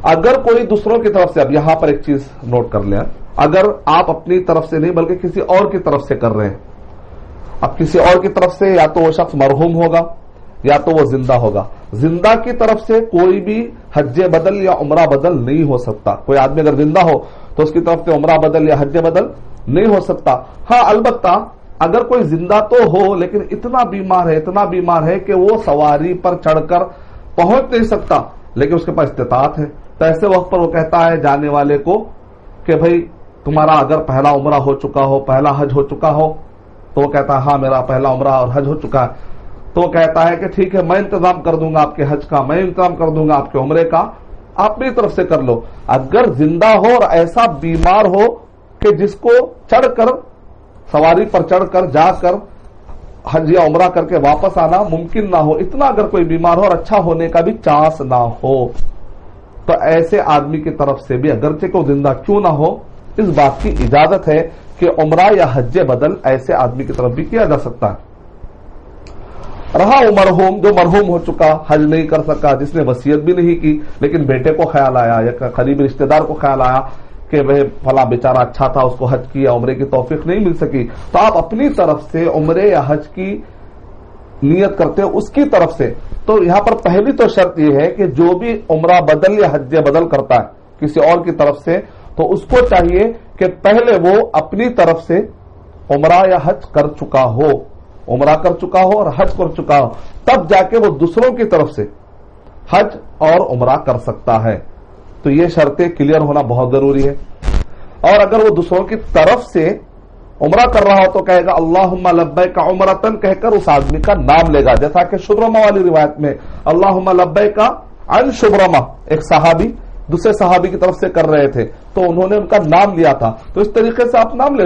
اگر کوئی دوسروں کی طرف سے، اب یہاں پر ایک چیز نوٹ کر لیں، اگر آپ اپنی طرف سے نہیں بلکہ کسی اور کی طرف سے کر رہے ہیں، اب کسی اور کی طرف سے یا تو وہ شخص مرحوم ہوگا یا تو وہ زندہ ہوگا. زندہ کی طرف سے کوئی بھی حج بدل یا عمرہ بدل نہیں ہو سکتا. کوئی آدمی اگر زندہ ہو تو اس کی طرف سے عمرہ بدل یا حج بدل نہیں ہو سکتا. ہاں البتہ اگر کوئی زندہ تو ہو لیکن اتنا بیمار ہے کہ وہ سواری پر چڑھ کر پہنچ نہیں سکتا لیکن اس کے پاس استطاعت ہے، تو ایسے وقت پر وہ کہتا ہے جانے والے کو کہ بھائی تمہارا اگر پہلا عمرہ ہو چکا ہو، پہلا حج ہو چکا ہو، تو وہ کہتا ہے ہاں میرا پہلا عمرہ اور حج ہو چکا ہے، تو وہ کہتا ہے کہ ٹھیک ہے میں انتظام کر دوں گا آپ کے حج کا، میں انتظام کر دوں گا آپ کے عمرے کا، آپ میری طرف سے کر لو. اگر زندہ ہو اور ایسا بیمار ہو کہ جس کو چڑھ کر، سواری پر چڑھ کر جا کر حج یا عمرہ کر کے واپس آنا ممکن نہ ہو، اتنا اگر کوئی بیمار ہو اور اچھا ہونے کا بھی چانس نہ ہو، تو ایسے آدمی کی طرف سے بھی اگرچہ کو زندہ کیوں نہ ہو، اس بات کی اجازت ہے کہ عمرہ یا حج بدل ایسے آدمی کی طرف بھی کیا جا سکتا ہے. رہا وہ مرحوم، جو مرحوم ہو چکا، حج نہیں کر سکا، جس نے وصیت بھی نہیں کی لیکن بیٹے کو خیال آیا یا قریبی رشتہ دار کو خیال آیا کہ وہ فلاں بیچارہ اچھا تھا، اس کو حج کی یا عمرے کی توفیق نہیں مل سکی، تو آپ اپنی طرف سے عمرے یا حج کی نیت کرتے ہیں اس کی طرف سے. تو یہاں پر پہلی تو شرط یہ ہے کہ جو بھی عمرہ بدل یا حج بدل کرتا ہے کسی اور کی طرف سے، تو اس کو چاہیے کہ پہلے وہ اپنی طرف سے عمرہ یا حج کر چکا ہو، عمرہ کر چکا ہو اور حج کر چکا ہو، تب جا کے وہ دوسروں کی طرف سے حج اور عمرہ کر سکتا ہے. تو یہ شرطیں کلیئر ہونا بہت ضروری ہے. اور اگر وہ دوسروں کی طرف سے عمرہ کر رہا ہو تو کہے گا اللہم لبیک عمرتن کہہ کر اس آدمی کا نام لے گا، جیسا کہ شبرمہ والی روایت میں اللہم لبیک عن شبرمہ، ایک صحابی دوسرے صحابی کی طرف سے کر رہے تھے تو انہوں نے ان کا نام لیا تھا، تو اس طریقے سے آپ نام لے